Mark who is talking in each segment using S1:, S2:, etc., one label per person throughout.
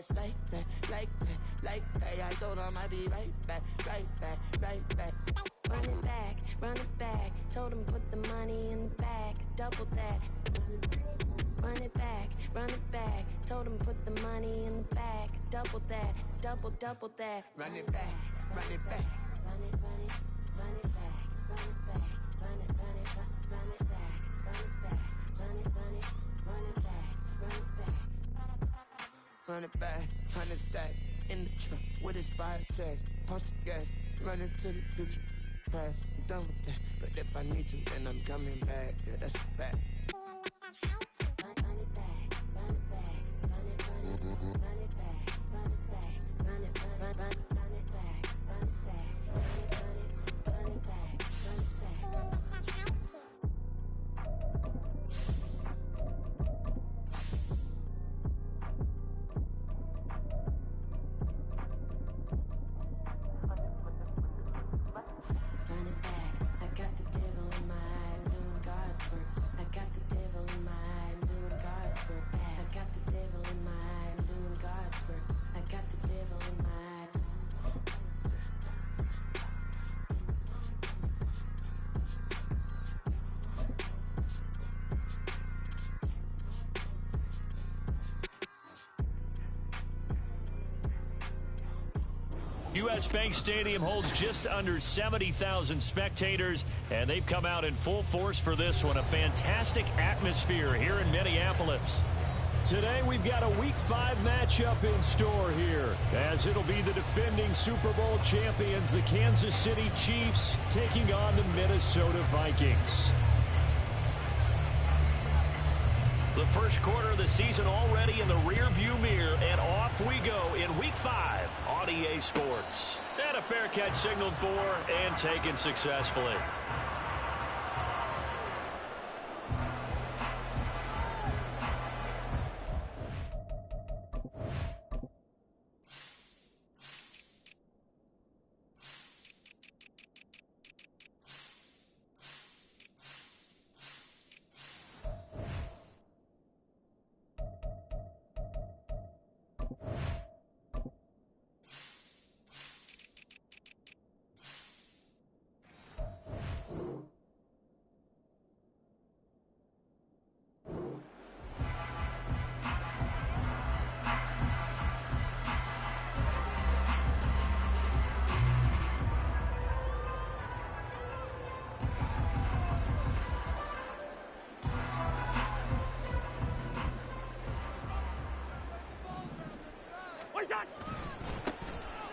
S1: ass like that, like that, like that. I told him I'd be right back, right back, right back.
S2: Run it back, told him put the money in the bag, double that. Run it back, told him put the money in the bag, double that, double that.
S1: Run it back, run it back.
S2: Run it back, run it back, run it back, run it back, run it back, run it back, run it back.
S1: Run it back, 100 stack in the truck with his fire tag. Punch the gas, running to the future. Past, I'm done with that. But if I need to, then I'm coming back. Yeah, that's a fact.
S2: Run it back, run it back, run it back, run it back, run it back, run it back, run it back, run it back, run it back, run it back.
S3: U.S. Bank Stadium holds just under 70,000 spectators, and they've come out in full force for this one. A fantastic atmosphere here in Minneapolis.
S4: Today we've got a Week 5 matchup in store here, as it'll be the defending Super Bowl champions, the Kansas City Chiefs, taking on the Minnesota Vikings.
S3: The first quarter of the season already in the rearview mirror, and off we go in Week 5 on EA Sports. And a fair catch signaled for and taken successfully.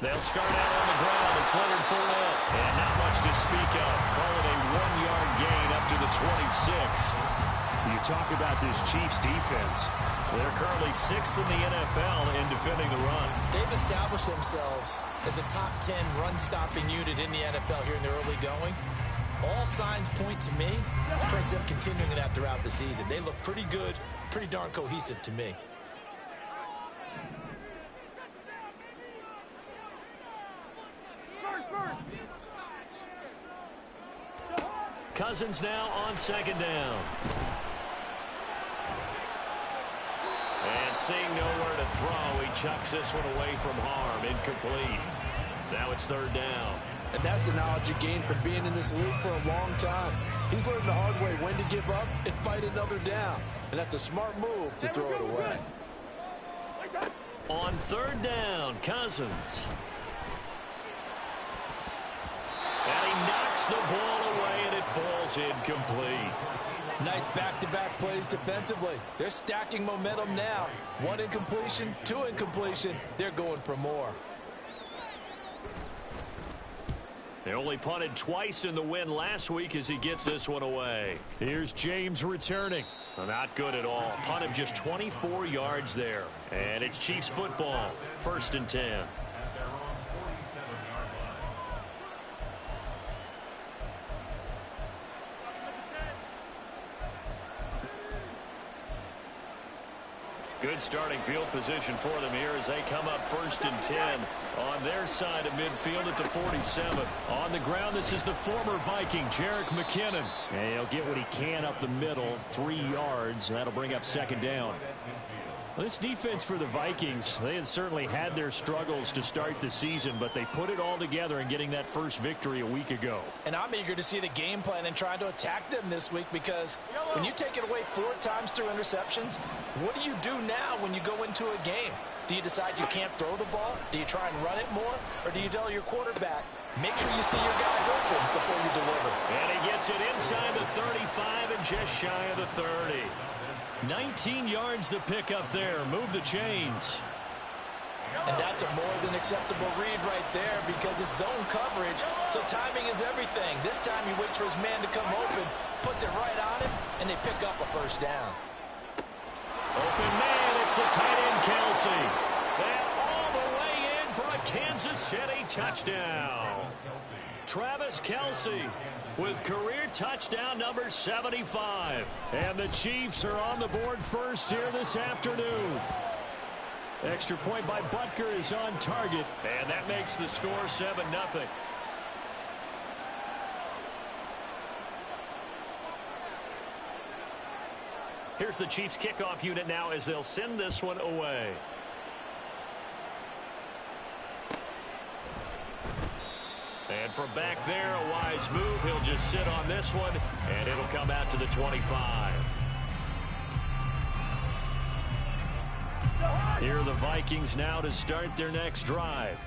S3: They'll start out on the ground. It's Leonard Fournette. And not much to speak of. Call it a 1-yard gain up to the 26.
S4: You talk about this Chiefs defense.
S3: They're currently 6th in the NFL in defending the run.
S5: They've established themselves as a top 10 run-stopping unit in the NFL here in the early going. All signs point to me towards them continuing that throughout the season. They look pretty good, pretty darn cohesive to me.
S3: Cousins now on second down. And seeing nowhere to throw, he chucks this one away from harm. Incomplete. Now it's third down.
S6: And that's the knowledge you gain from being in this league for a long time. He's learned the hard way when to give up and fight another down. And that's a smart move to throw it away.
S3: On third down, Cousins. And he knocks the ball away, and it falls incomplete.
S5: Nice back-to-back plays defensively. They're stacking momentum now. 1 incompletion, 2 incompletion. They're going for more.
S3: They only punted twice in the win last week as he gets this one away.
S4: Here's James returning.
S3: Not good at all. Punt of just 24 yards there. And it's Chiefs football. 1st and 10. Good starting field position for them here as they come up 1st and 10 on their side of midfield at the 47. On the ground, this is the former Viking, Jerick McKinnon.
S4: And he'll get what he can up the middle, 3 yards. That'll bring up second down. This defense for the Vikings, they had certainly had their struggles to start the season, but they put it all together in getting that first victory a week ago.
S5: And I'm eager to see the game plan and trying to attack them this week, because when you take it away 4 times through interceptions, what do you do now when you go into a game? Do you decide you can't throw the ball? Do you try and run it more? Or do you tell your quarterback, make sure you see your guys open before you deliver?
S3: And he gets it inside the 35 and just shy of the 30. 19 yards to pick up there. Move the chains.
S5: And that's a more than acceptable read right there, because it's zone coverage, so timing is everything. This time he waits for his man to come open, puts it right on him, and they pick up a first down.
S3: Open man, it's the tight end, Kelsey. And all the way in for a Kansas City touchdown. Travis Kelsey with career touchdown number 75.
S4: And the Chiefs are on the board first here this afternoon. Extra point by Butker is on target.
S3: And that makes the score 7-0. Here's the Chiefs kickoff unit now as they'll send this one away. And from back there, a wise move. He'll just sit on this one, and it'll come out to the 25.
S4: Here are the Vikings now to start their next drive.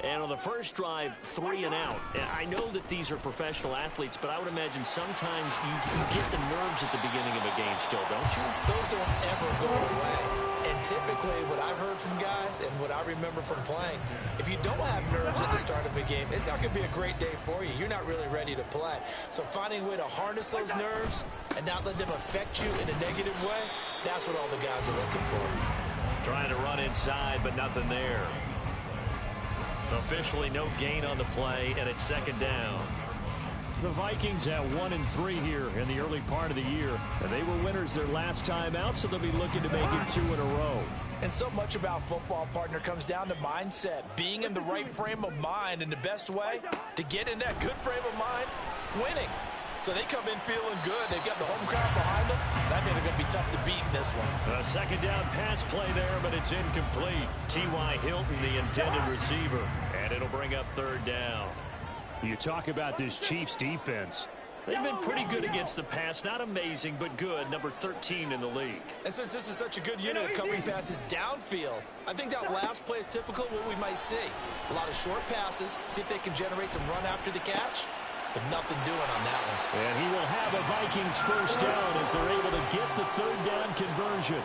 S3: And on the first drive, 3 and out. And I know that these are professional athletes, but I would imagine sometimes you get the nerves at the beginning of a game still, don't you?
S5: Those don't ever go away. And typically what I've heard from guys and what I remember from playing, if you don't have nerves at the start of a game, it's not going to be a great day for you. You're not really ready to play. So finding a way to harness those nerves and not let them affect you in a negative way, that's what all the guys are looking for.
S3: Trying to run inside, but nothing there. Officially no gain on the play, and it's second down.
S4: The Vikings at 1-3 here in the early part of the year. And they were winners their last time out, so they'll be looking to make it 2 in a row.
S5: And so much about football, partner, comes down to mindset. Being in the right frame of mind, and the best way to get in that good frame of mind, winning. So they come in feeling good. They've got the home crowd behind them. I think they're going to be tough to beat in this one.
S3: A second down pass play there, but it's incomplete. T.Y. Hilton, the intended receiver. And it'll bring up third down.
S4: You talk about this Chiefs defense.
S3: They've been pretty good against the pass. Not amazing, but good. Number 13 in the league.
S5: And since this is such a good unit of covering passes downfield, I think that last play is typical of what we might see. A lot of short passes. See if they can generate some run after the catch. But nothing doing on that one.
S4: And he will have a Vikings first down as they're able to get the third down conversion.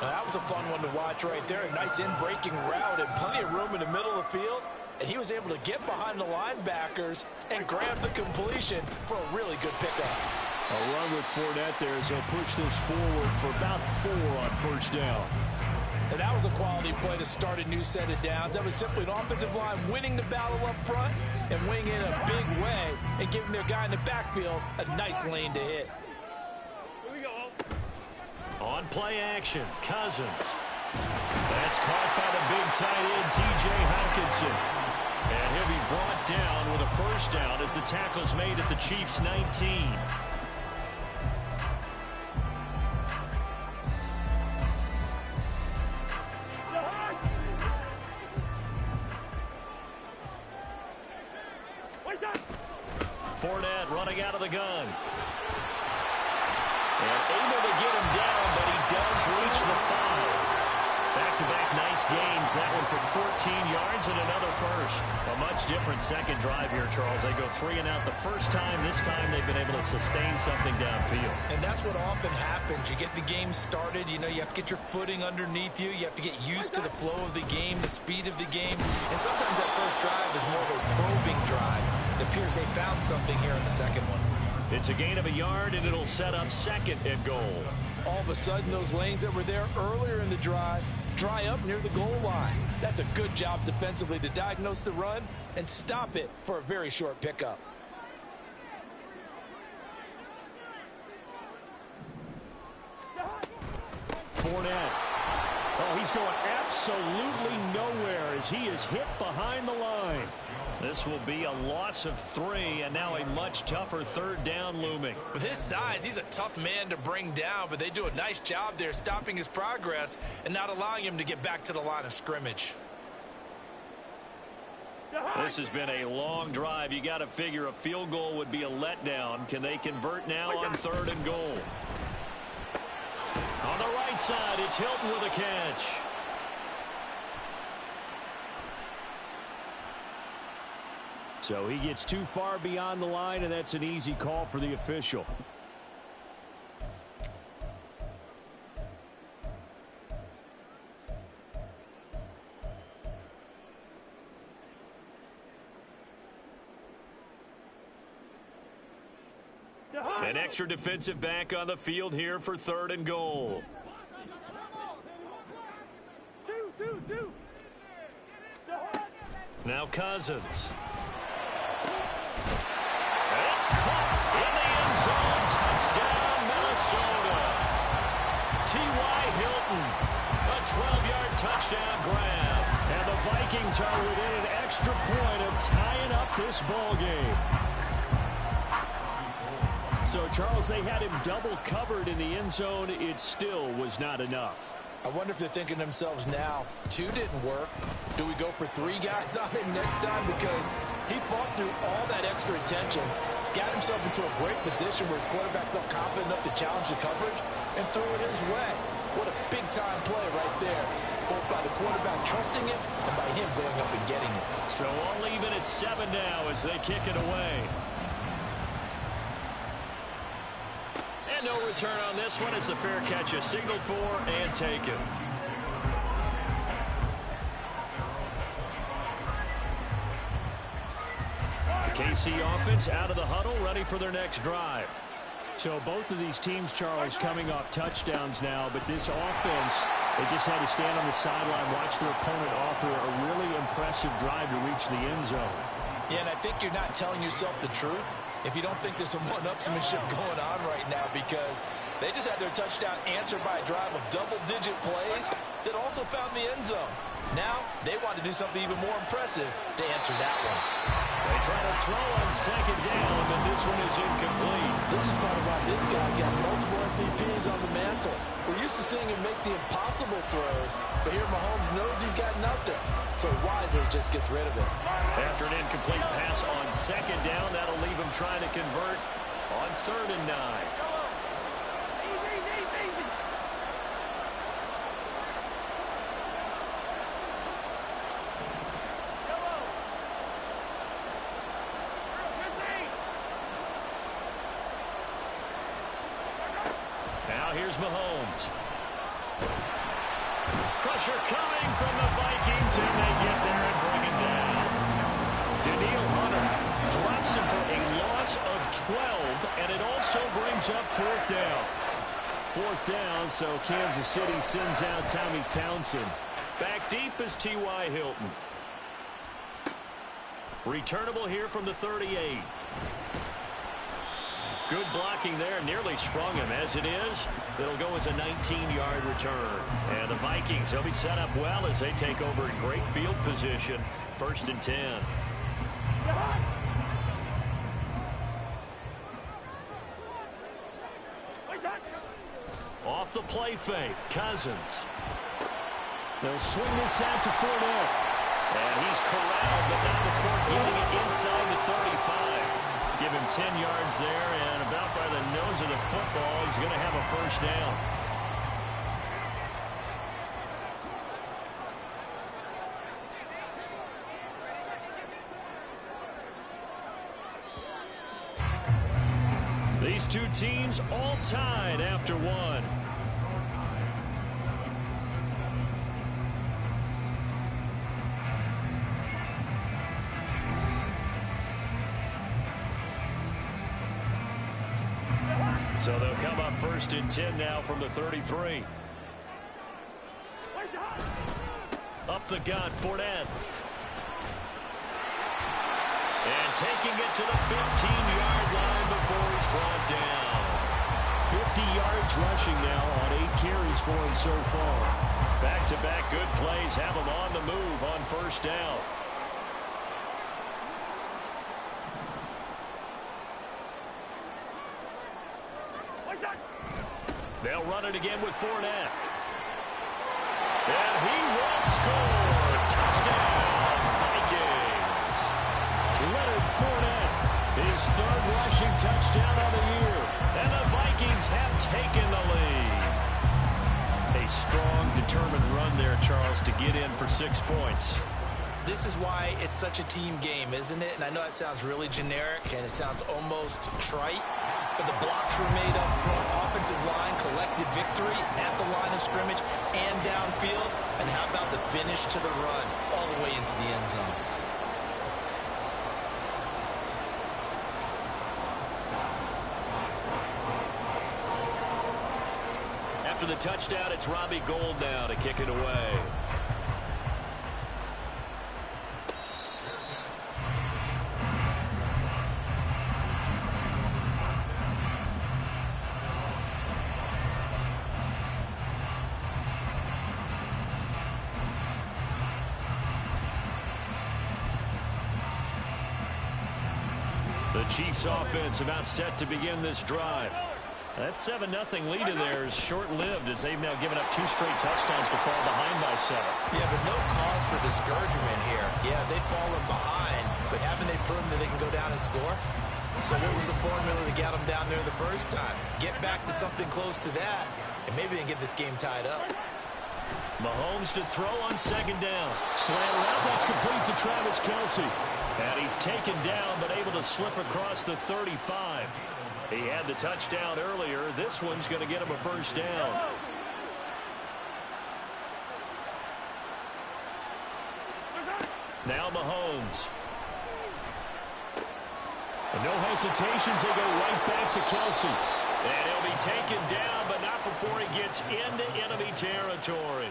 S5: Now, that was a fun one to watch right there. A nice in-breaking route and plenty of room in the middle of the field. And he was able to get behind the linebackers and grab the completion for a really good pickup.
S4: A run with Fournette there as he'll push this forward for about 4 on first down.
S5: And that was a quality play to start a new set of downs. That was simply an offensive line winning the battle up front and winning in a big way and giving their guy in the backfield a nice lane to hit.
S3: On play action, Cousins. That's caught by the big tight end, T.J. Hawkinson. And he'll be brought down with a first down as the tackle's made at the Chiefs' 19. Fournette running out of the gun. And able to get him down, but he does reach the 5. Back-to-back nice gains. That one for 14 yards and another first. A much different second drive here, Charles. They go 3 and out the first time. This time they've been able to sustain something downfield.
S5: And that's what often happens. You get the game started. You know, you have to get your footing underneath you. You have to get used to the flow of the game, the speed of the game. And sometimes that first drive is more of a probing drive. It appears they found something here in the second one.
S3: It's a gain of a yard, and it'll set up second and goal.
S5: All of a sudden, those lanes that were there earlier in the drive dry up near the goal line. That's a good job defensively to diagnose the run and stop it for a very short pickup.
S4: Fournette. Oh, he's is going absolutely nowhere as he is hit behind the line.
S3: This will be a loss of 3, and now a much tougher third down looming.
S5: With his size, he's a tough man to bring down, but they do a nice job there stopping his progress and not allowing him to get back to the line of scrimmage.
S3: This has been a long drive. You got to figure a field goal would be a letdown. Can they convert now on 3rd and goal? On the right side, it's Hilton with a catch.
S4: So he gets too far beyond the line, and that's an easy call for the official.
S3: An extra defensive back on the field here for 3rd and goal. Now Cousins. It's caught in the end zone. Touchdown, Minnesota. T.Y. Hilton, a 12-yard touchdown grab.
S4: And the Vikings are within an extra point of tying up this ball game. So, Charles, they had him double covered in the end zone. It still was not enough.
S5: I wonder if they're thinking to themselves now, 2 didn't work. Do we go for 3 guys on him next time? Because he fought through all that extra attention, got himself into a great position where his quarterback felt confident enough to challenge the coverage and threw it his way. What a big-time play right there, both by the quarterback trusting him and by him going up and getting it.
S3: So all even at 7 now as they kick it away. And no return on this one as the fair catch is signaled for and taken. The KC offense out of the huddle, ready for their next drive.
S4: So both of these teams, Charles, coming off touchdowns now, but this offense, they just had to stand on the sideline, watch their opponent offer a really impressive drive to reach the end zone.
S5: Yeah, and I think you're not telling yourself the truth if you don't think there's some one-upsmanship going on right now, because they just had their touchdown answered by a drive of double-digit plays that also found the end zone. Now they want to do something even more impressive to answer that one.
S3: They try to throw on 2nd down, but this one is incomplete.
S6: This is part of why this guy's got multiple MVPs on the mantle. We're used to seeing him make the impossible throws, but here Mahomes knows he's got nothing, so wisely just gets rid of it.
S3: After an incomplete pass on 2nd down, that'll leave him trying to convert on 3rd and 9. Now here's Mahomes. Pressure coming from the Vikings, and they get there and bring it down. Daniil Hunter drops him for a loss of 12, and it also brings up 4th down.
S4: 4th down, so Kansas City sends out Tommy Townsend.
S3: Back deep is T.Y. Hilton. Returnable here from the 38. Good blocking there, nearly sprung him. As it is, it'll go as a 19-yard return. And the Vikings, they'll be set up well as they take over in great field position. 1st and 10. Off the play fake, Cousins.
S4: They'll swing this out to Fournette.
S3: And he's corralled, but now the Fort getting it inside the 35. Give him 10 yards there, and about by the nose of the football, he's going to have a 1st down. These two teams all tied after 1. So they'll come up 1st and 10 now from the 33. Up the gut, Fournette. And taking it to the 15-yard line before he's brought down.
S4: 50 yards rushing now on 8 carries for him so far.
S3: Back-to-back good plays have them on the move on first down. They'll run it again with Fournette. And he will score. Touchdown, Vikings.
S4: Leonard Fournette, his third rushing touchdown of the year.
S3: And the Vikings have taken the lead. A strong, determined run there, Charles, to get in for 6 points.
S5: This is why it's such a team game, isn't it? And I know that sounds really generic and it sounds almost trite, but the blocks were made up front. Offensive line collected victory at the line of scrimmage and downfield. And how about the finish to the run all the way into the end zone?
S3: After the touchdown, it's Robbie Gould now to kick it away. The Chiefs offense about set to begin this drive. That 7-0 lead of theirs short-lived as they've now given up 2 straight touchdowns to fall behind by 7.
S5: Yeah, but no cause for discouragement here. Yeah, they've fallen behind, but haven't they proven that they can go down and score? So what was the formula to get them down there the first time? Get back to something close to that, and maybe they can get this game tied up.
S3: Mahomes to throw on 2nd down.
S4: Slant route, that's complete to Travis Kelce.
S3: And he's taken down, but able to slip across the 35. He had the touchdown earlier. This one's going to get him a first down. Now Mahomes.
S4: And no hesitations. They go right back to Kelce.
S3: And he'll be taken down, but not before he gets into enemy territory.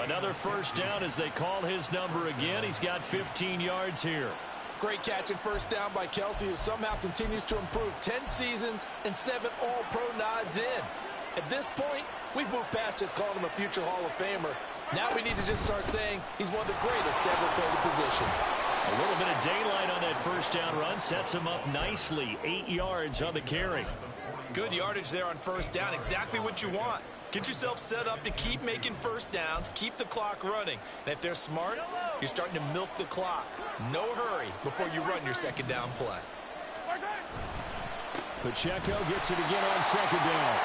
S3: Another first down as they call his number again. He's got 15 yards here.
S6: Great catch and first down by Kelce, who somehow continues to improve. 10 seasons and 7 All-Pro nods in. At this point, we've moved past just calling him a future Hall of Famer. Now we need to just start saying he's one of the greatest to ever play the position.
S3: A little bit of daylight on that first down run sets him up nicely. 8 yards on the carry.
S5: Good yardage there on first down. Exactly what you want. Get yourself set up to keep making first downs, keep the clock running. And if they're smart, you're starting to milk the clock. No hurry before you run your 2nd down play.
S4: Pacheco gets it again on 2nd down.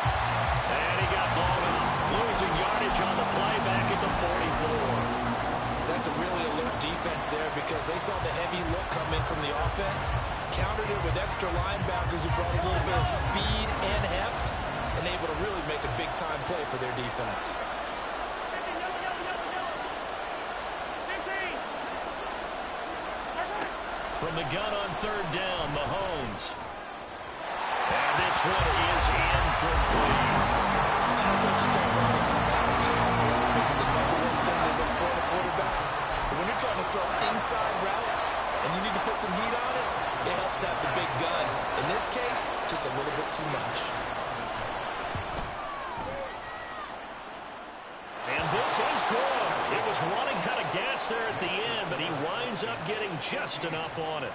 S3: And he got blown up. Losing yardage on the play back at the 44.
S5: That's a really alert defense there because they saw the heavy look come in from the offense, countered it with extra linebackers who brought a little bit of speed and heft, and able to really make a big-time play for their defense.
S3: From the gun on 3rd down, Mahomes. And this one is incomplete.
S5: Coaches tell us all the time how powerful arm isn't the #1 thing they look for in a quarterback. But when you're trying to throw inside routes and you need to put some heat on it, it helps have the big gun. In this case, just a little bit too much.
S3: And this is good. It was running out of gas there at the end, but he winds up getting just enough on it.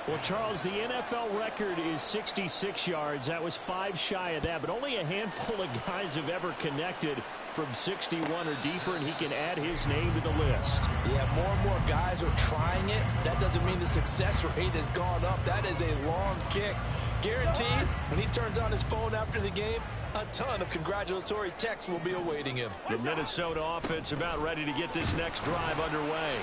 S4: Well, Charles, the NFL record is 66 yards. That was 5 shy of that, but only a handful of guys have ever connected from 61 or deeper, and he can add his name to the list.
S6: Yeah, more and more guys are trying it. That doesn't mean the success rate has gone up. That is a long kick. Guaranteed, when he turns on his phone after the game, a ton of congratulatory texts will be awaiting him.
S3: The Minnesota offense about ready to get this next drive underway.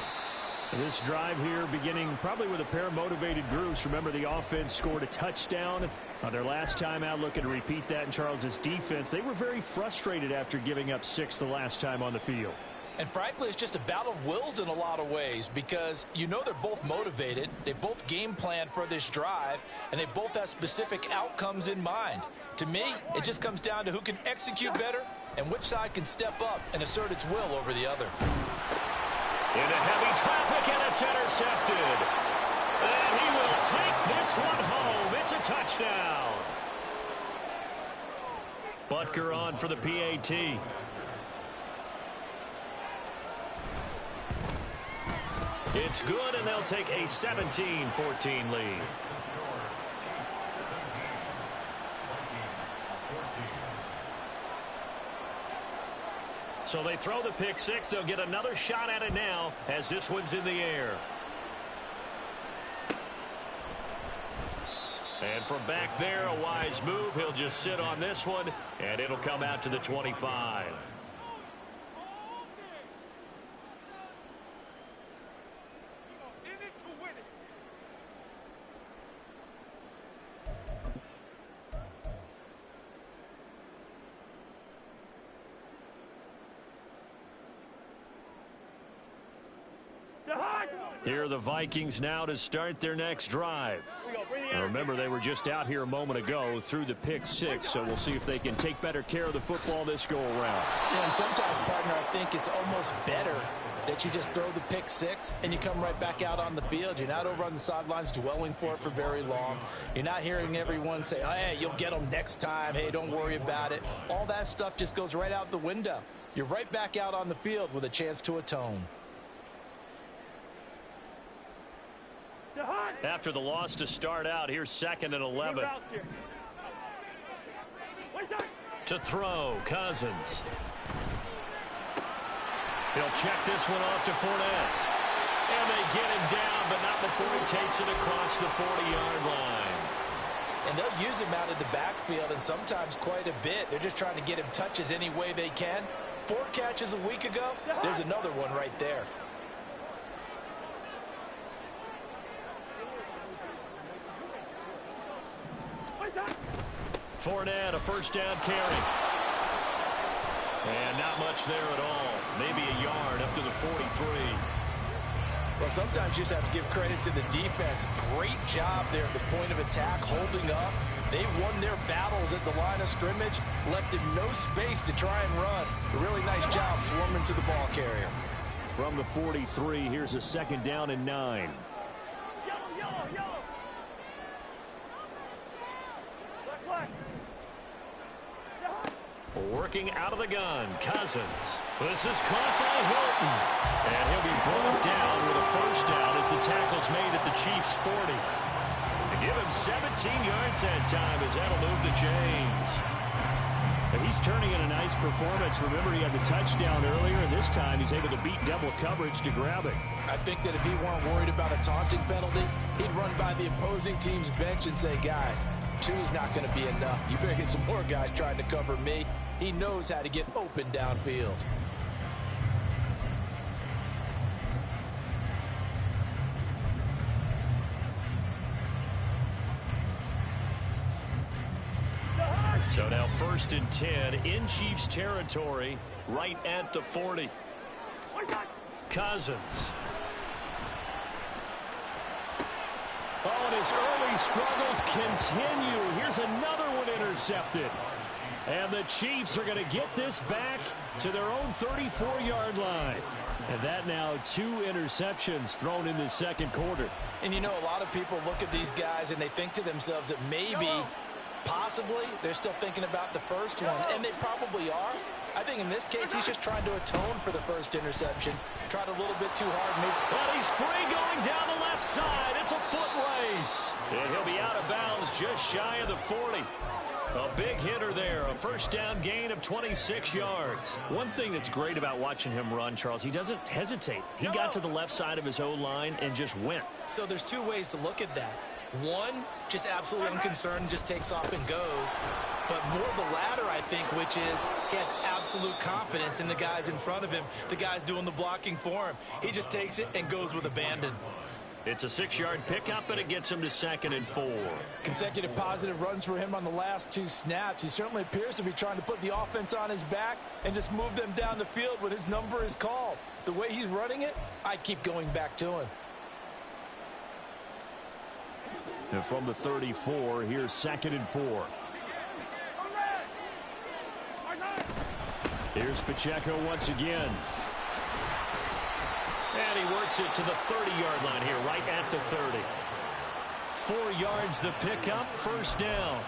S4: This drive here beginning probably with a pair of motivated groups. Remember, the offense scored a touchdown on their last time out, looking to repeat that in Charles's defense. They were very frustrated after giving up 6 the last time on the field.
S6: And frankly, it's just a battle of wills in a lot of ways because you know they're both motivated. They both game planned for this drive, and they both have specific outcomes in mind. To me, it just comes down to who can execute better and which side can step up and assert its will over the other.
S3: Into heavy traffic, and it's intercepted. And he will take this one home. It's a touchdown. Butker on for the PAT. It's good, and they'll take a 17-14 lead. So they throw the pick six. They'll get another shot at it now as this one's in the air. And from back there, a wise move. He'll just sit on this one, and it'll come out to the 25. Here are the Vikings now to start their next drive. Now remember, they were just out here a moment ago through the pick six, so we'll see if they can take better care of the football this go-around.
S6: Yeah, and sometimes, partner, I think it's almost better that you just throw the pick six and you come right back out on the field. You're not over on the sidelines dwelling for it for very long. You're not hearing everyone say, oh, hey, you'll get them next time. Hey, don't worry about it. All that stuff just goes right out the window. You're right back out on the field with a chance to atone.
S3: After the loss to start out, here's 2nd and 11. To throw, Cousins. He'll check this one off to Fournette. And they get him down, but not before he takes it across the 40-yard line.
S6: And they'll use him out of the backfield, and sometimes quite a bit. They're just trying to get him touches any way they can. 4 catches a week ago, there's another one right there.
S3: Fournette, a first down carry. And not much there at all. Maybe a yard up to the 43.
S6: Well, sometimes you just have to give credit to the defense. Great job there at the point of attack, holding up. They won their battles at the line of scrimmage, left him no space to try and run. A really nice job swarming to the ball carrier.
S4: From the 43, here's a 2nd down and 9.
S3: Working out of the gun, Cousins. This is caught by Hilton. And he'll be brought down with a first down as the tackle's made at the Chiefs' 40. They give him 17 yards that time as that'll move the chains.
S4: He's turning in a nice performance. Remember, he had the touchdown earlier, and this time he's able to beat double coverage to grab it.
S6: I think that if he weren't worried about a taunting penalty, he'd run by the opposing team's bench and say, guys, 2 is not going to be enough. You better get some more guys trying to cover me. He knows how to get open downfield.
S3: So now 1st and 10 in Chiefs territory, right at the 40. Cousins.
S4: Oh, and his early struggles continue. Here's another one intercepted. And the Chiefs are going to get this back to their own 34-yard line. And that now 2 interceptions thrown in the second quarter.
S6: And you know, a lot of people look at these guys and they think to themselves that maybe, possibly, they're still thinking about the first one. And they probably are. I think in this case, he's just trying to atone for the first interception. Tried a little bit too hard. Maybe.
S3: Well, he's free going down the left side. It's a foot race. And he'll be out of bounds just shy of the 40. A big hitter there, a first down gain of 26 yards. One thing that's great about watching him run, Charles, he doesn't hesitate. He got to the left side of his O-line and just went.
S6: So there's 2 ways to look at that. One, just absolutely unconcerned, just takes off and goes. But more the latter, I think, which is he has absolute confidence in the guys in front of him, the guys doing the blocking for him. He just takes it and goes with abandon.
S3: It's a 6-yard pickup, and it gets him to 2nd and 4.
S6: Consecutive positive runs for him on the last 2 snaps. He certainly appears to be trying to put the offense on his back and just move them down the field when his number is called. The way he's running it, I keep going back to him.
S4: And from the 34, here's 2nd and 4. Here's Pacheco once again.
S3: And he works it to the 30-yard line here, right at the 30. 4 yards the pickup, first down.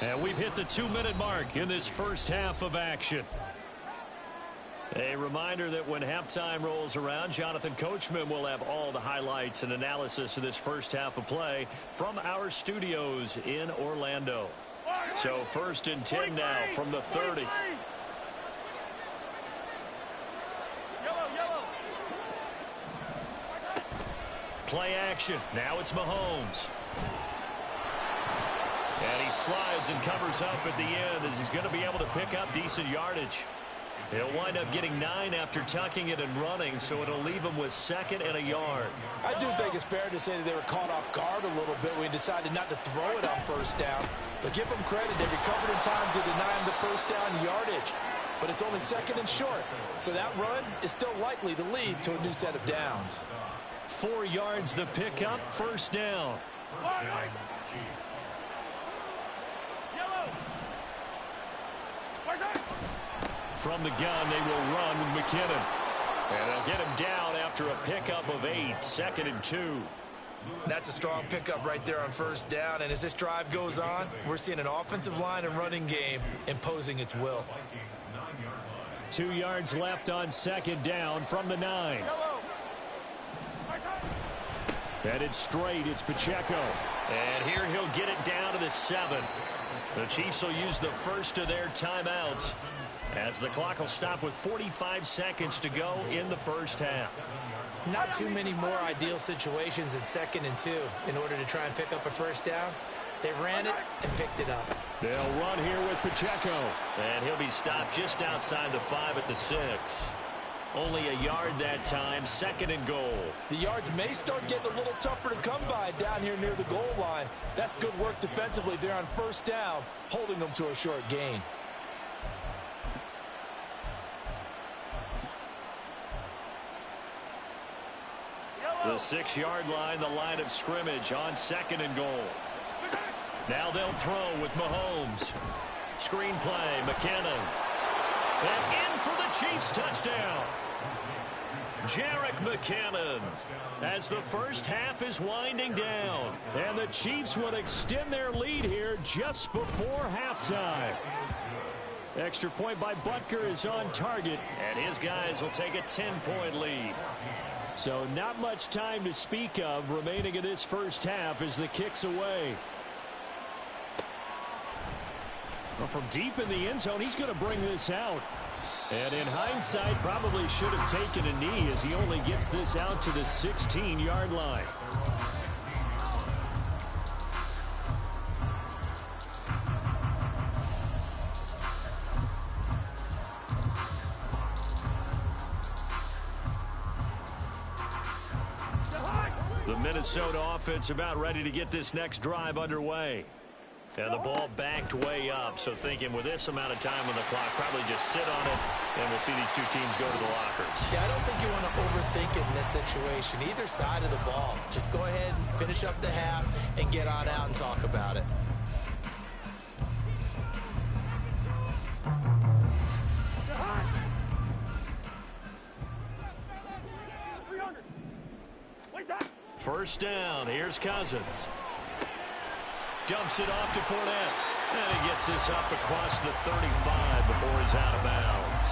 S3: And we've hit the 2-minute mark in this first half of action. A reminder that when halftime rolls around, Jonathan Coachman will have all the highlights and analysis of this first half of play from our studios in Orlando. So 1st and 10 now from the 30. Play action. Now it's Mahomes. And he slides and covers up at the end as he's going to be able to pick up decent yardage. He'll wind up getting 9 after tucking it and running, so it'll leave him with 2nd and a yard.
S6: I do think it's fair to say that they were caught off guard a little bit when he decided not to throw it on 1st down. But give them credit, they recovered in time to deny him the 1st down yardage. But it's only 2nd and short, so that run is still likely to lead to a new set of downs.
S3: 4 yards the pickup, 1st down. From the gun, they will run with McKinnon. And they'll get him down after a pickup of 8, 2nd and 2.
S5: That's a strong pickup right there on 1st down. And as this drive goes on, we're seeing an offensive line and running game imposing its will.
S4: 2 yards left on 2nd down from the 9. Headed straight, it's Pacheco.
S3: And here he'll get it down to the 7. The Chiefs will use the first of their timeouts as the clock will stop with 45 seconds to go in the first half.
S5: Not too many more ideal situations in 2nd and 2 in order to try and pick up a 1st down. They ran it and picked it up.
S4: They'll run here with Pacheco.
S3: And he'll be stopped just outside the 5 at the 6. Only a yard that time, 2nd and goal.
S6: The yards may start getting a little tougher to come by down here near the goal line. That's good work defensively there on 1st down, holding them to a short gain.
S3: The 6-yard line, the line of scrimmage on 2nd and goal. Now they'll throw with Mahomes. Screen play, McKinnon. And in for the Chiefs touchdown. Jerick McKinnon as the first half is winding down.
S4: And the Chiefs will extend their lead here just before halftime. Extra point by Butker is on target.
S3: And his guys will take a 10-point lead.
S4: So not much time to speak of remaining in this first half as the kick's away. Well, from deep in the end zone, he's going to bring this out. And in hindsight, probably should have taken a knee as he only gets this out to the 16-yard line.
S3: The Minnesota offense about ready to get this next drive underway. And the ball backed way up, so thinking with this amount of time on the clock, probably just sit on it, and we'll see these two teams go to the lockers.
S5: Yeah, I don't think you want to overthink it in this situation. Either side of the ball. Just go ahead and finish up the half and get on out and talk about it.
S3: First down, here's Cousins. Dumps it off to Fournette. And he gets this up across the 35 before he's out of bounds.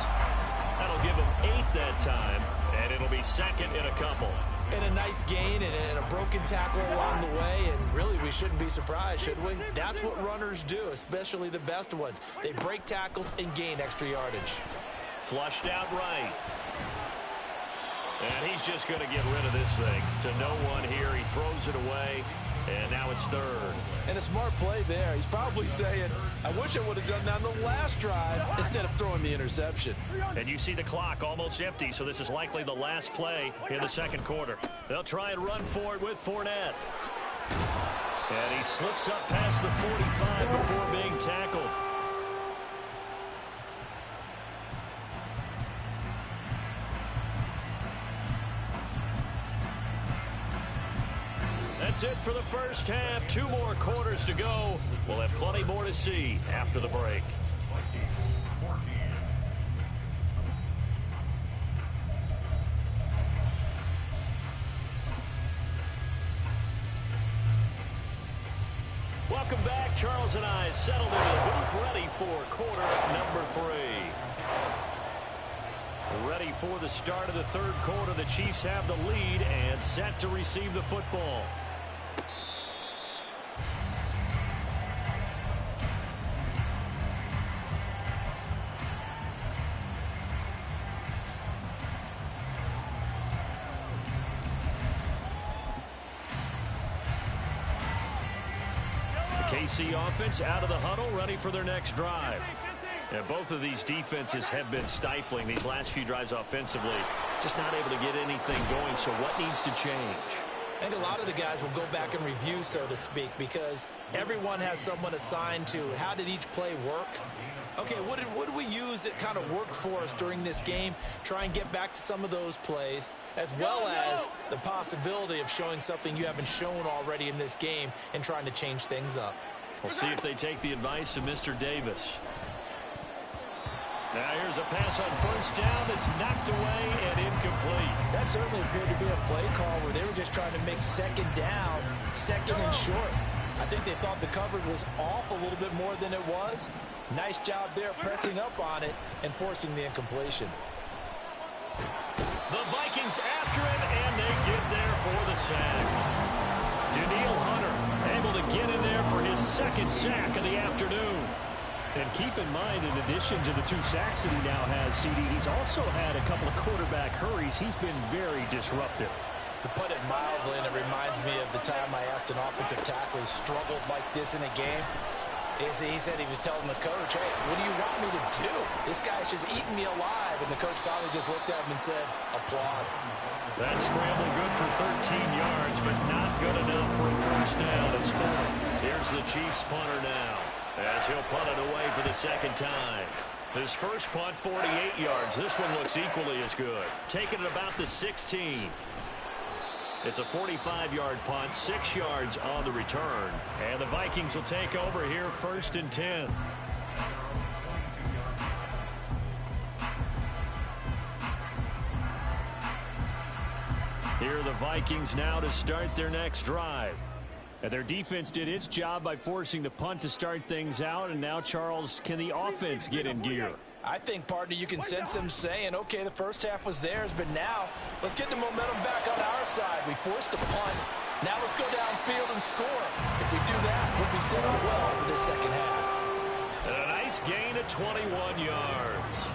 S3: That'll give him 8 that time, and it'll be 2nd and a couple.
S5: And a nice gain and a broken tackle along the way, and really we shouldn't be surprised, should we? That's what runners do, especially the best ones. They break tackles and gain extra yardage.
S3: Flushed out right. And he's just going to get rid of this thing to no one here. He throws it away, and now it's 3rd.
S6: And a smart play there. He's probably saying, I wish I would have done that on the last drive instead of throwing the interception.
S3: And you see the clock almost empty, so this is likely the last play in the 2nd quarter. They'll try and run for it with Fournette. And he slips up past the 45 before being tackled. That's it for the first half. 2 more quarters to go. We'll have plenty more to see after the break. Welcome back. Charles and I settled into the booth ready for quarter number 3.
S4: Ready for the start of the third quarter. The Chiefs have the lead and set to receive the football. The KC offense out of the huddle, ready for their next drive. And both of these defenses have been stifling these last few drives offensively. Just not able to get anything going, so what needs to change?
S5: I think a lot of the guys will go back and review, so to speak, because everyone has someone assigned to how did each play work. Okay, what did we use that kind of worked for us during this game? Try and get back to some of those plays, as well as the possibility of showing something you haven't shown already in this game and trying to change things up.
S4: We'll see if they take the advice of Mr. Davis. Now here's a pass on first down that's knocked away and incomplete.
S5: That certainly appeared to be a play call where they were just trying to make second down, second and short. I think they thought the coverage was off a little bit more than it was. Nice job there pressing up on it and forcing the incompletion.
S4: The Vikings after it, and they get there for the sack. Daniil Hunter able to get in there for his second sack of the afternoon. And keep in mind, in addition to the 2 sacks that he now has, CD, he's also had a couple of quarterback hurries. He's been very disruptive.
S5: To put it mildly, and it reminds me of the time I asked an offensive tackle who struggled like this in a game. He said he was telling the coach, hey, what do you want me to do? This guy's just eating me alive. And the coach finally just looked at him and said, applaud.
S4: That scramble good for 13 yards, but not good enough for a first down. It's 4th. Here's the Chiefs punter now, as he'll punt it away for the second time. His first punt, 48 yards. This one looks equally as good. Taking it about the 16. It's a 45-yard punt, 6 yards on the return. And the Vikings will take over here, 1st and 10. Here are the Vikings now to start their next drive. And their defense did its job by forcing the punt to start things out. And now, Charles, can the offense get in gear?
S5: I think, partner, you can sense them saying, okay, the first half was theirs, but now let's get the momentum back on our side. We forced a punt. Now let's go downfield and score. If we do that, we'll be set up well for this second half.
S4: And a nice gain of 21 yards.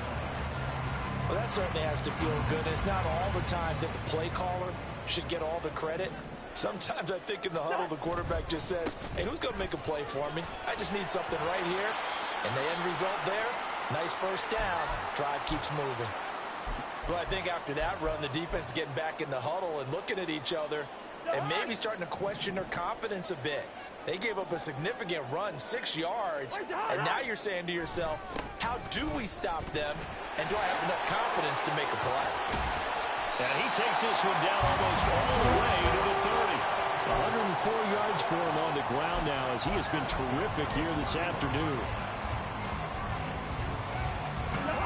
S5: Well, that certainly has to feel good. It's not all the time that the play caller should get all the credit. Sometimes I think in the huddle, the quarterback just says, hey, who's going to make a play for me? I just need something right here. And the end result there, nice first down. Drive keeps moving. Well, I think after that run, the defense is getting back in the huddle and looking at each other and maybe starting to question their confidence a bit. They gave up a significant run, 6 yards, and now you're saying to yourself, how do we stop them, and do I have enough confidence to make a play?
S4: And he takes this one down almost all the way to the 30. 104 yards for him on the ground now, as he has been terrific here this afternoon.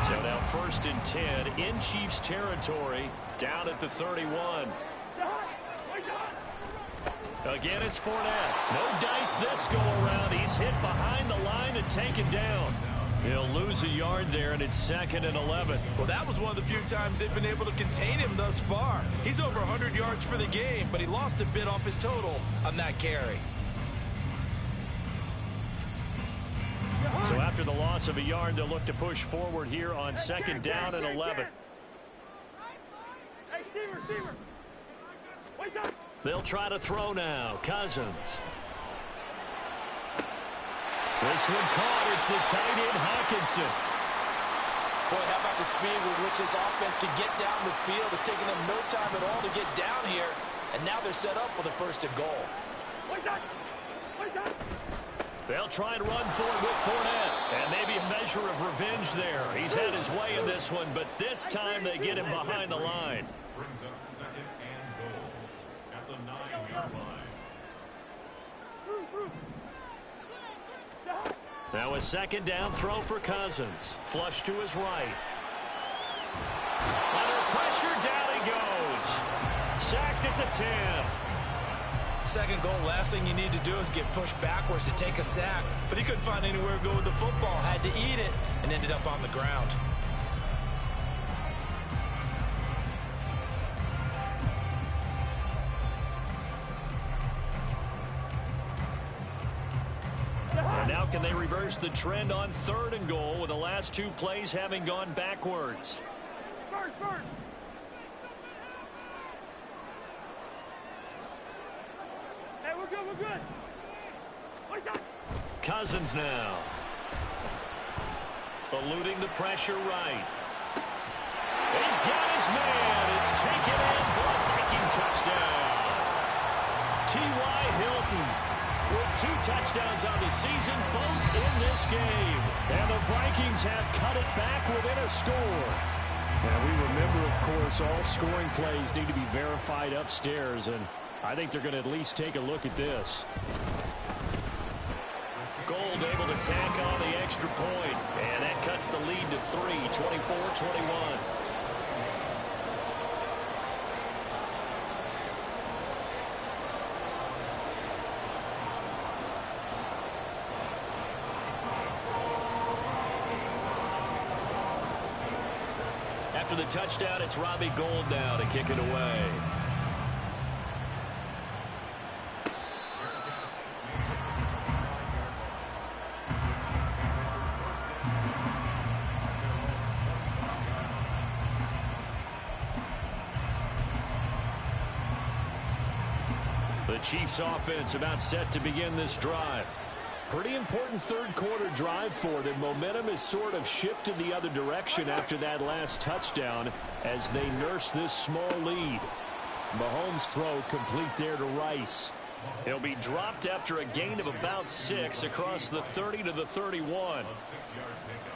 S4: So now 1st and 10 in Chiefs territory, down at the 31. Again, it's Fournette. No dice this go around. He's hit behind the line and taken down. He'll lose a yard there, and it's 2nd and 11.
S5: Well, that was one of the few times they've been able to contain him thus far. He's over 100 yards for the game, but he lost a bit off his total on that carry.
S4: So after the loss of a yard, they'll look to push forward here on 2nd down and 11. They'll try to throw now. Cousins. This one caught. It's the tight end, Hawkinson.
S5: Boy, how about the speed with which this offense can get down the field? It's taking them no time at all to get down here. And now they're set up with a 1st and goal.
S4: They'll try and run for it with Fournette. And maybe a measure of revenge there. He's had his way in this one, but this time they get him behind the line.
S7: Brings up 2nd and goal at the 9-yard line.
S4: Now a 2nd down throw for Cousins. Flush to his right. Under pressure, down he goes. Sacked at the 10.
S5: 2nd goal, last thing you need to do is get pushed backwards to take a sack. But he couldn't find anywhere to go with the football. Had to eat it and ended up on the ground.
S3: can they reverse the trend on 3rd and goal with the last 2 plays having gone backwards?
S8: First. Hey, we're good.
S3: Cousins now. Eluding the pressure right. He's got his man. It's taken in for a Viking touchdown. T.Y. Hilton with 2 touchdowns on the season, both in this game.
S4: And the Vikings have cut it back within a score. And we remember, of course, all scoring plays need to be verified upstairs, and I think they're going to at least take a look at this.
S3: Gold able to tack on the extra point, and that cuts the lead to 3, 24-21. After the touchdown, it's Robbie Gould now to kick it away. The Chiefs offense about set to begin this drive. Pretty important 3rd quarter drive for them. Momentum has sort of shifted the other direction after that last touchdown as they nurse this small lead. Mahomes' throw complete there to Rice. He'll be dropped after a gain of about 6 across the 30 to the 31.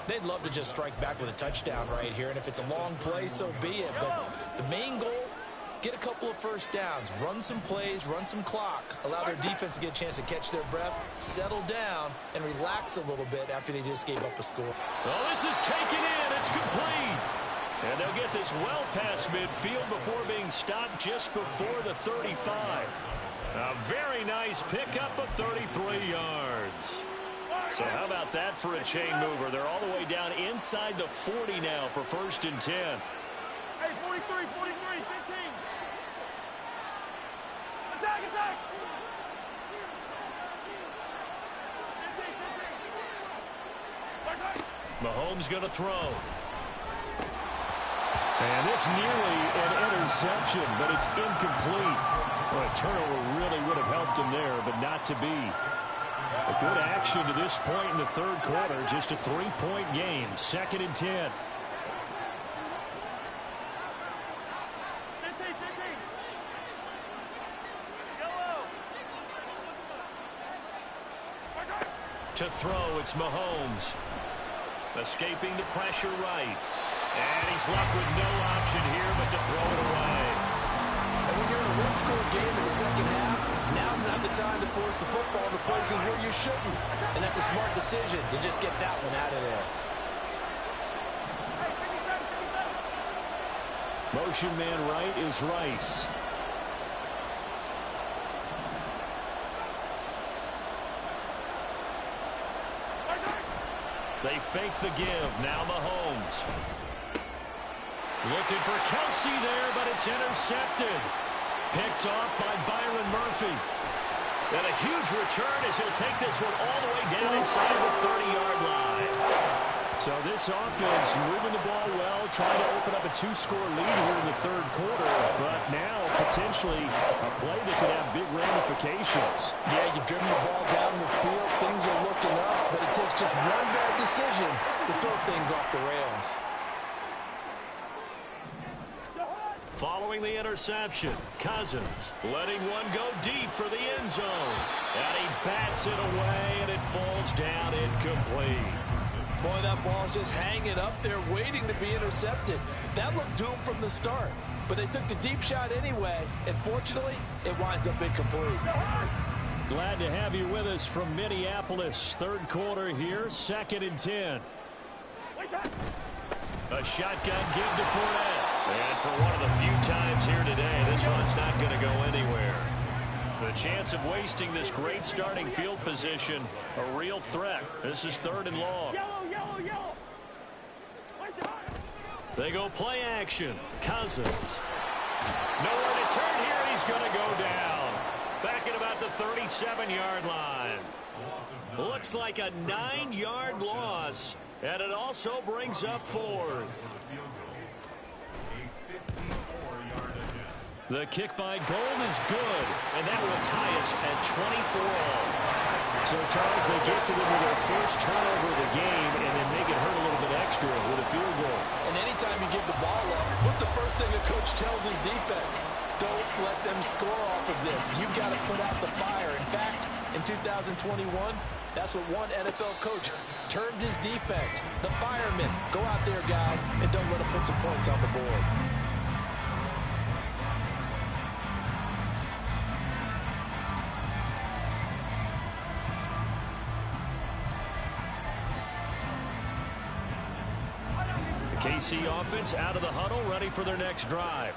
S5: They'd love to just strike back with a touchdown right here, and if it's a long play, so be it. But the main goal, get a couple of first downs, run some plays, run some clock, allow their defense to get a chance to catch their breath, settle down, and relax a little bit after they just gave up a score.
S3: Well, this is taken in. It's complete. And they'll get this well past midfield before being stopped just before the 35. A very nice pickup of 33 yards. So how about that for a chain mover? They're all the way down inside the 40 now for 1st and 10.
S8: Hey, 43, 15. Attack!
S3: Mahomes going to throw.
S4: And this nearly an interception, but it's incomplete. Well, a turnover really would have helped him there, but not to be. A good action to this point in the 3rd quarter. Just a 3-point game. 2nd and 10.
S3: To throw, it's Mahomes. Escaping the pressure right. And he's left with no option here but to throw it away.
S6: And when you're in a one-score game in the 2nd half, now's not the time to force the football to places where you shouldn't. And that's a smart decision to just get that one out of there.
S4: Motion man right is Rice.
S3: They fake the give. Now Mahomes. Looking for Kelsey there, but it's intercepted. Picked off by Byron Murphy. And a huge return as he'll take this one all the way down inside the 30-yard line.
S4: So this offense moving the ball well, trying to open up a 2-score lead here in the 3rd quarter. But now potentially a play that could have big ramifications.
S6: Yeah, you've driven the ball down the field. Things are looking up, but it takes just one bad decision to throw things off the rails.
S3: Following the interception, Cousins letting one go deep for the end zone. And he bats it away, and it falls down incomplete.
S6: Boy, that ball's just hanging up there waiting to be intercepted. That looked doomed from the start. But they took the deep shot anyway, and fortunately, it winds up incomplete.
S4: Glad to have you with us from Minneapolis. 3rd quarter here, 2nd and 10.
S3: A shotgun give to Fournette. And for one of the few times here today, this one's not going to go anywhere. The chance of wasting this great starting field position, a real threat. This is 3rd and long.
S8: Yellow.
S3: They go play action. Cousins. Nowhere to turn here. He's going to go down. Back at about the 37-yard line. Looks like a 9-yard loss, and it also brings up fourth. The kick by Gold is good, and that will tie us at 24 all. So, Charles, they get to them with their first turnover of the game, and then make it hurt a little bit extra with a field goal.
S6: And anytime you give the ball up, what's the first thing a coach tells his defense? Don't let them score off of this. You've got to put out the fire. In fact, in 2021, that's what one NFL coach termed his defense. The firemen. Go out there, guys, and don't let them put some points on the board.
S3: KC offense out of the huddle, ready for their next drive.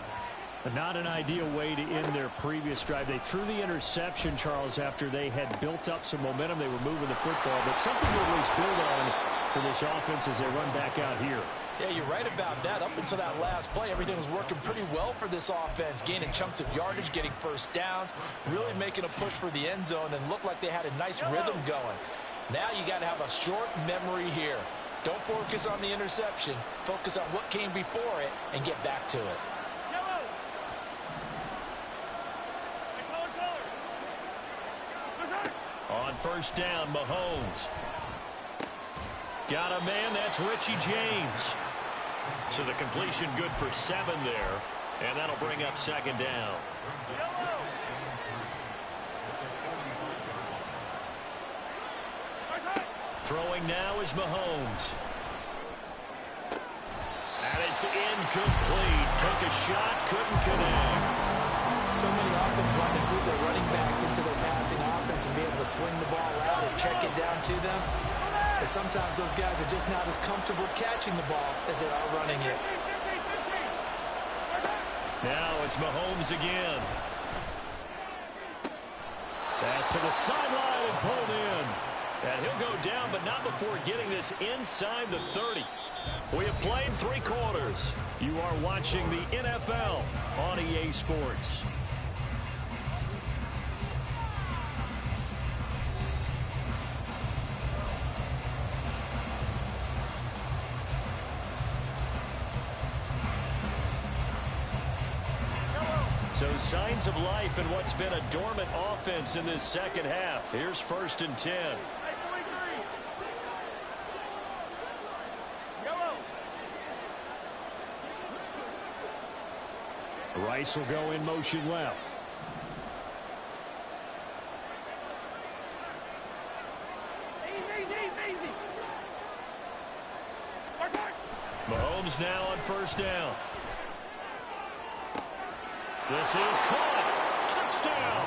S4: Not an ideal way to end their previous drive. They threw the interception, Charles, after they had built up some momentum. They were moving the football, but something to at least build on for this offense as they run back out here.
S6: Yeah, you're right about that. Up until that last play, everything was working pretty well for this offense, gaining chunks of yardage, getting first downs, really making a push for the end zone, and looked like they had a nice rhythm going. Now you got to have a short memory here. Don't focus on the interception. Focus on what came before it and get back to it.
S3: On first down, Mahomes. Got a man, that's Richie James. So the completion good for 7 there, and that'll bring up second down. Throwing now is Mahomes. And it's incomplete. Took a shot, couldn't connect.
S5: So many offenses want to include their running backs into their passing offense and be able to swing the ball out or check it down to them. But sometimes those guys are just not as comfortable catching the ball as they are running it.
S3: Now it's Mahomes again. Pass to the sideline and pulled in. And he'll go down, but not before getting this inside the 30. We have played 3 quarters. You are watching the NFL on EA Sports. So signs of life in what's been a dormant offense in this second half. Here's 1st and 10.
S4: Rice will go in motion left.
S3: Mahomes now on first down. This is caught. Touchdown.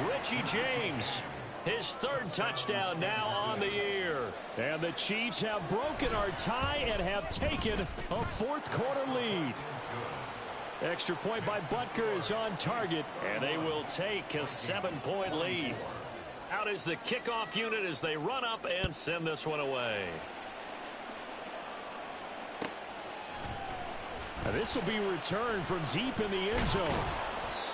S3: Richie James. His 3rd touchdown now on the year.
S4: And the Chiefs have broken our tie and have taken a 4th quarter lead. Extra point by Butker is on target.
S3: And they will take a 7-point lead. Out is the kickoff unit as they run up and send this one away.
S4: Now this will be returned from deep in the end zone.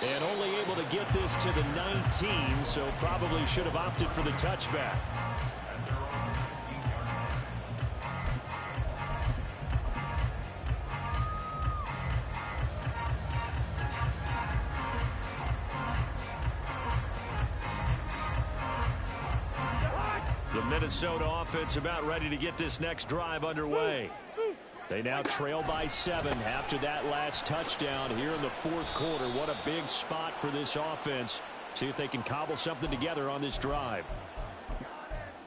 S4: And only able to get this to the 19, so probably should have opted for the touchback.
S3: The Minnesota offense about ready to get this next drive underway.
S4: They now trail by 7 after that last touchdown here in the 4th quarter. What a big spot for this offense. See if they can cobble something together on this drive.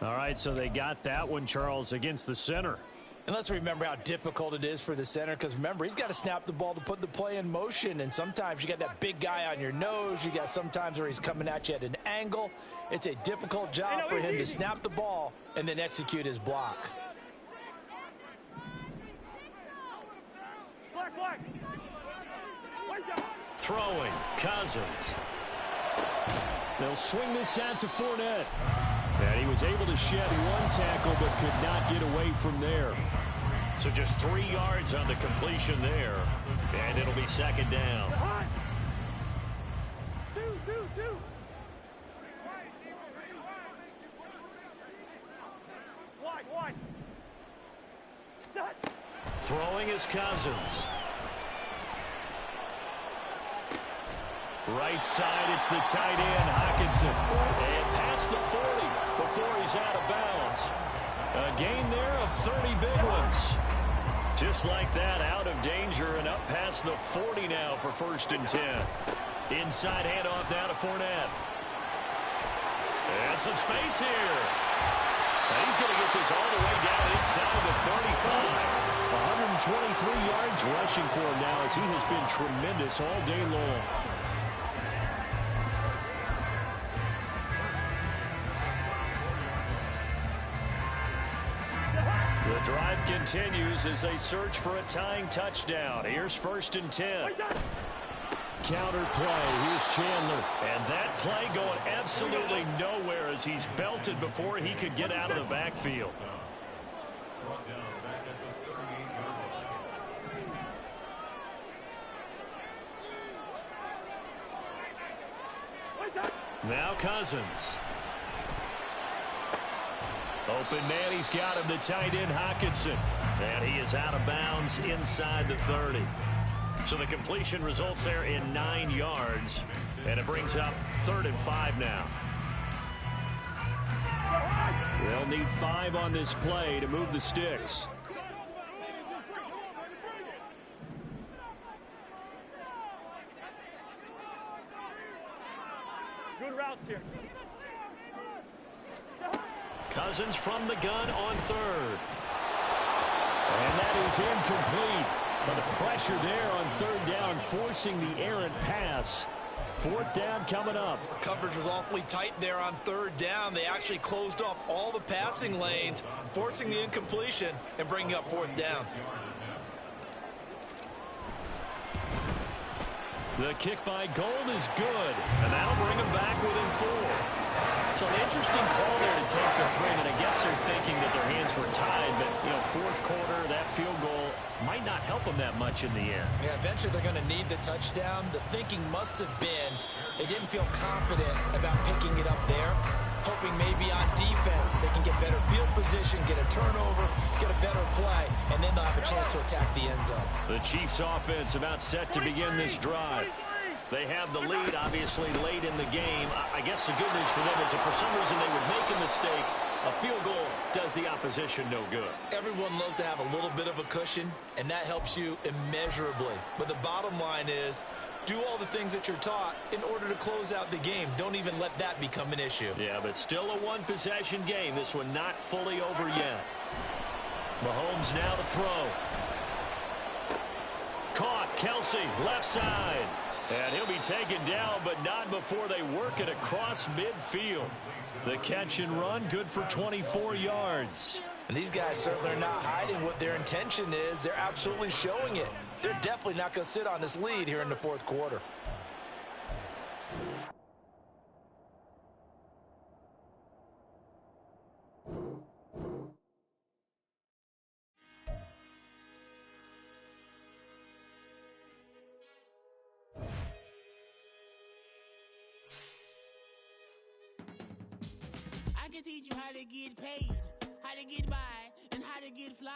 S4: All right, so they got that one, Charles, against the center.
S6: And let's remember how difficult it is for the center, because remember, he's got to snap the ball to put the play in motion, and sometimes you got that big guy on your nose. You got sometimes where he's coming at you at an angle. It's a difficult job for him to snap the ball and then execute his block.
S3: Throwing, Cousins.
S4: They'll swing this out to Fournette. And he was able to shed 1 tackle but could not get away from there.
S3: So just 3 yards on the completion there. And it'll be second down. Throwing is Cousins. Right side, it's the tight end, Hockenson. And past the 40 before he's out of bounds. A gain there of 30 big ones. Just like that, out of danger and up past the 40 now for 1st and 10. Inside handoff now to Fournette. And some space here. And he's going to get this all the way down inside the 35. 123 yards rushing for him now as he has been tremendous all day long. The drive continues as they search for a tying touchdown. Here's 1st and 10. Counter play. Here's Chandler. And that play going absolutely nowhere as he's belted before he could get out of the backfield. Now Cousins. Open man, he's got him, the tight end Hockenson. And he is out of bounds inside the 30. So the completion results there in 9 yards. And it brings up 3rd and 5 now. They'll need 5 on this play to move the sticks.
S8: Good routes here.
S3: Cousins from the gun on 3rd. And that is incomplete. But the pressure there on 3rd down, forcing the errant pass. 4th down coming up.
S5: Coverage was awfully tight there on 3rd down. They actually closed off all the passing lanes, forcing the incompletion and bringing up 4th down.
S3: The kick by Gold is good, and that'll bring him back within 4. So an interesting call there to take the 3, and I guess they're thinking that their hands were tied, but, you know, 4th quarter, that field goal might not help them that much in the end.
S5: Yeah, eventually they're going to need the touchdown. The thinking must have been they didn't feel confident about picking it up there, hoping maybe on defense they can get better field position, get a turnover, get a better play, and then they'll have a chance to attack the end zone.
S3: The Chiefs offense about set to begin this drive. They have the lead, obviously, late in the game. I guess the good news for them is if for some reason they would make a mistake, a field goal does the opposition no good.
S5: Everyone loves to have a little bit of a cushion, and that helps you immeasurably. But the bottom line is, do all the things that you're taught in order to close out the game. Don't even let that become an issue.
S3: Yeah, but still a one-possession game. This one not fully over yet. Mahomes now to throw. Caught, Kelsey, left side. And he'll be taken down, but not before they work it across midfield. The catch and run, good for 24 yards.
S5: And these guys certainly are not hiding what their intention is. They're absolutely showing it. They're definitely not going to sit on this lead here in the 4th quarter.
S9: I can teach you how to get paid, how to get by, and how to get fly.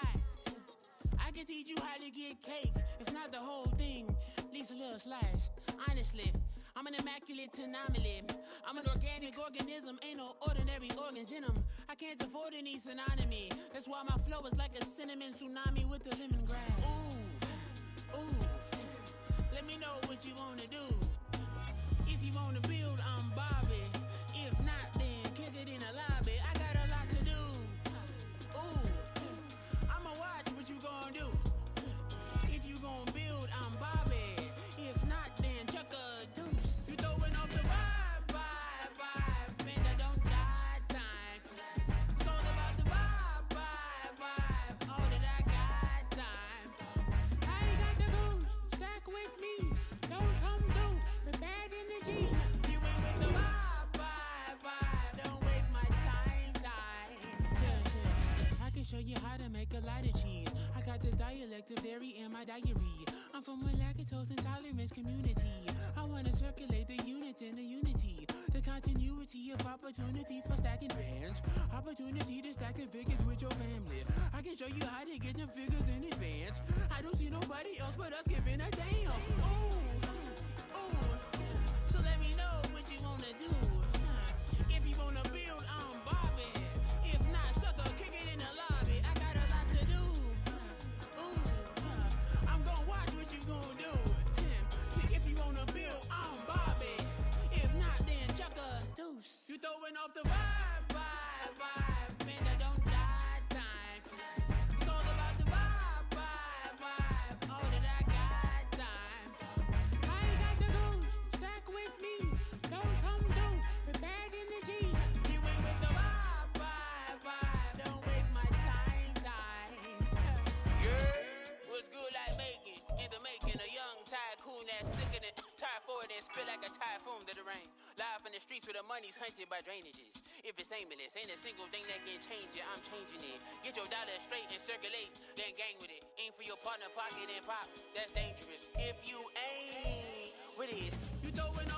S9: I can teach you how to get cake, if not the whole thing, at least a little slice. Honestly, I'm an immaculate anomaly. I'm an organic organism, ain't no ordinary organs in them. I can't afford any synonymy. That's why my flow is like a cinnamon tsunami with the lemongrass. Ooh, ooh, let me know what you wanna do. If you wanna build, I'm Bobby. If not, then kick it in the lobby. I got a lot to do. Ooh, I'ma watch what you gon' do. If you gon' build, I'm Bobby. If not, then chuck a deuce. You throwing off the vibe. Man, I don't got time. It's all about the vibe. All that I got time. I ain't got the goose. Stack with me. Don't come through with bad energy. You ain't with the vibe. Don't waste my time. Yeah. I can show you how to make a lot of cheese. I got the dialect of dairy in my diary. I'm from a lactose intolerance community. I wanna circulate the units in the unity. The continuity of opportunity for stacking bands. Opportunity to stack the figures with your family. I can show you how to get the figures in advance. I don't see nobody else but us giving a damn. Ooh, ooh. So let me know what you wanna do. If you wanna build, I'm Bobby. If not, sucker, kick it in the lobby. I got a lot to do. Ooh, I'm gonna watch what you gonna do. See, if you wanna build, I'm Bobby. If not, then chuck a deuce. You throwing off the vibe, vibe, vibe. Man, I don't die time. It's all about the vibe, vibe, vibe. All that I got time. I ain't got the goons, stack with me. Don't come through, we're back in the G. You ain't with the vibe, vibe, vibe. Don't waste my time. Yeah, what's good like making? In the making, a young tycoon that's sickening. Tired for it and spit like a typhoon to the rain. Live in the streets where the money's hunted by drainages. If it's aimless, ain't a single thing that can change it. I'm changing it. Get your dollar straight and circulate, then gang with it. Aim for your partner, pocket and pop. That's dangerous. If you ain't with it, you throwing